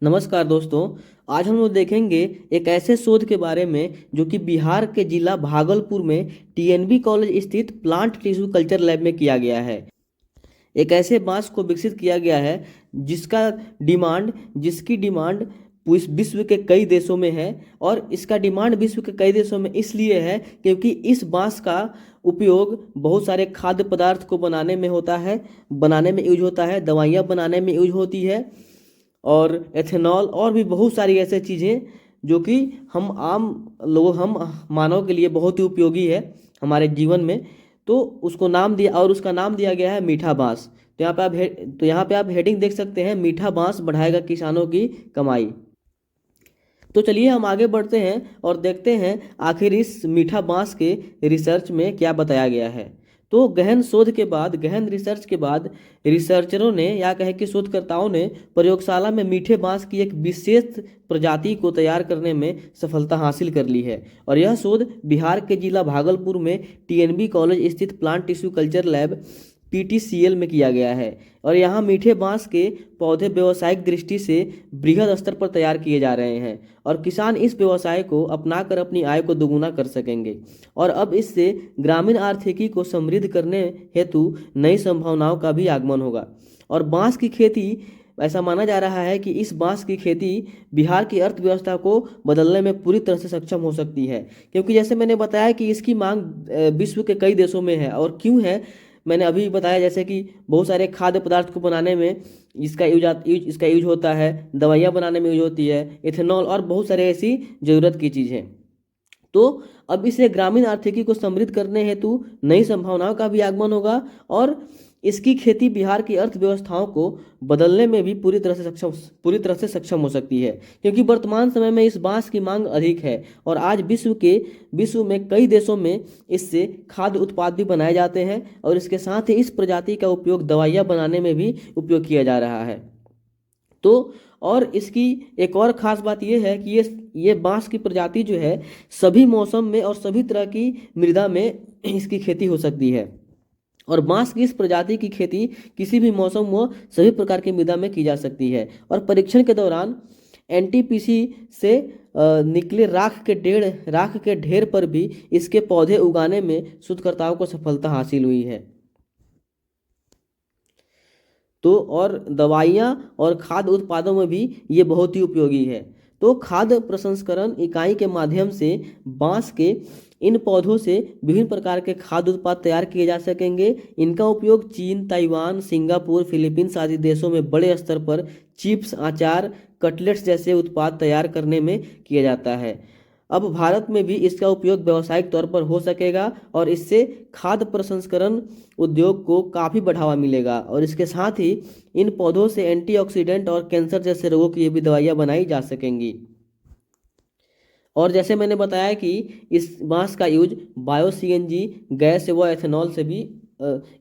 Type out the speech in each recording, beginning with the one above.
नमस्कार दोस्तों। आज हम लोग देखेंगे एक ऐसे शोध के बारे में जो कि बिहार के जिला भागलपुर में टीएनबी कॉलेज स्थित प्लांट टिश्यू कल्चर लैब में किया गया है। एक ऐसे बांस को विकसित किया गया है जिसकी डिमांड विश्व के कई देशों में है। और इसका डिमांड विश्व के कई देशों में इसलिए है क्योंकि इस बांस का उपयोग बहुत सारे खाद्य पदार्थ को बनाने में यूज होता है, दवाइयाँ बनाने में यूज होती है, और एथेनॉल और भी बहुत सारी ऐसे चीज़ें जो कि हम मानव के लिए बहुत ही उपयोगी है हमारे जीवन में। तो उसका नाम दिया गया है मीठा बांस। तो यहाँ पे आप हेडिंग देख सकते हैं, मीठा बांस बढ़ाएगा किसानों की कमाई। तो चलिए हम आगे बढ़ते हैं और देखते हैं आखिर इस मीठा बांस के रिसर्च में क्या बताया गया है। तो गहन रिसर्च के बाद रिसर्चरों ने या कहे कि शोधकर्ताओं ने प्रयोगशाला में मीठे बांस की एक विशेष प्रजाति को तैयार करने में सफलता हासिल कर ली है। और यह शोध बिहार के जिला भागलपुर में टीएनबी कॉलेज स्थित plant tissue culture lab PTCL में किया गया है। और यहाँ मीठे बांस के पौधे व्यावसायिक दृष्टि से बृहद स्तर पर तैयार किए जा रहे हैं और किसान इस व्यवसाय को अपनाकर अपनी आय को दोगुना कर सकेंगे। और अब इससे ग्रामीण आर्थिकी को समृद्ध करने हेतु नई संभावनाओं का भी आगमन होगा। और बांस की खेती, ऐसा माना जा रहा है कि इस बांस की खेती बिहार की अर्थव्यवस्था को बदलने में पूरी तरह से सक्षम हो सकती है, क्योंकि जैसे मैंने बताया कि इसकी मांग विश्व के कई देशों में है। और क्यों है, मैंने अभी बताया, जैसे कि बहुत सारे खाद्य पदार्थ को बनाने में इसका यूज होता है, दवाइयाँ बनाने में यूज होती है, इथेनॉल और बहुत सारे ऐसी ज़रूरत की चीज़ें। तो अब इसे ग्रामीण आर्थिकी को समृद्ध करने हेतु नई संभावनाओं का भी आगमन होगा और इसकी खेती बिहार की अर्थव्यवस्थाओं को बदलने में भी पूरी तरह से सक्षम हो सकती है, क्योंकि वर्तमान समय में इस बांस की मांग अधिक है और आज विश्व में कई देशों में इससे खाद्य उत्पाद भी बनाए जाते हैं और इसके साथ ही इस प्रजाति का उपयोग दवाइयाँ बनाने में भी उपयोग किया जा रहा है। तो और इसकी एक और ख़ास बात यह है कि ये बांस की प्रजाति जो है सभी मौसम में और सभी तरह की मृदा में इसकी खेती हो सकती है। और बांस की इस प्रजाति की खेती किसी भी मौसम व सभी प्रकार की मृदा में की जा सकती है। और परीक्षण के दौरान एनटीपीसी से निकले राख के ढेर पर भी इसके पौधे उगाने में शोधकर्ताओं को सफलता हासिल हुई है। तो और दवाइयाँ और खाद्य उत्पादों में भी ये बहुत ही उपयोगी है। तो खाद्य प्रसंस्करण इकाई के माध्यम से बांस के इन पौधों से विभिन्न प्रकार के खाद्य उत्पाद तैयार किए जा सकेंगे। इनका उपयोग चीन, ताइवान, सिंगापुर, फिलीपींस आदि देशों में बड़े स्तर पर चिप्स, अचार, कटलेट्स जैसे उत्पाद तैयार करने में किया जाता है। अब भारत में भी इसका उपयोग व्यावसायिक तौर पर हो सकेगा और इससे खाद्य प्रसंस्करण उद्योग को काफ़ी बढ़ावा मिलेगा। और इसके साथ ही इन पौधों से एंटीऑक्सीडेंट और कैंसर जैसे रोगों की भी दवाइयाँ बनाई जा सकेंगी। और जैसे मैंने बताया कि इस बांस का यूज बायो सीएनजी गैस व एथेनॉल से भी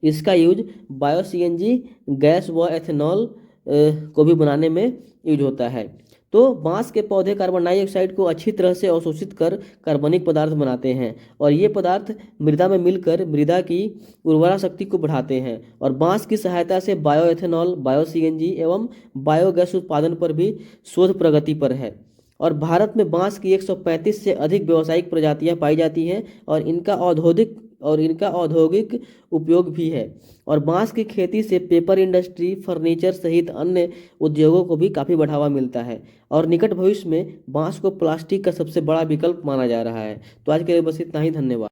इसका यूज बायो सीएनजी गैस व एथेनॉल को भी बनाने में यूज होता है। तो बांस के पौधे कार्बन डाइऑक्साइड को अच्छी तरह से अवशोषित कर कार्बनिक पदार्थ बनाते हैं और ये पदार्थ मृदा में मिलकर मृदा की उर्वरा शक्ति को बढ़ाते हैं। और बांस की सहायता से बायोएथेनॉल, बायो सीएनजी एवं बायोगैस उत्पादन पर भी शोध प्रगति पर है। और भारत में बांस की 135 से अधिक व्यावसायिक प्रजातियां पाई जाती हैं और इनका औद्योगिक उपयोग भी है। और बांस की खेती से पेपर इंडस्ट्री, फर्नीचर सहित अन्य उद्योगों को भी काफ़ी बढ़ावा मिलता है। और निकट भविष्य में बांस को प्लास्टिक का सबसे बड़ा विकल्प माना जा रहा है। तो आज के लिए बस इतना ही। धन्यवाद।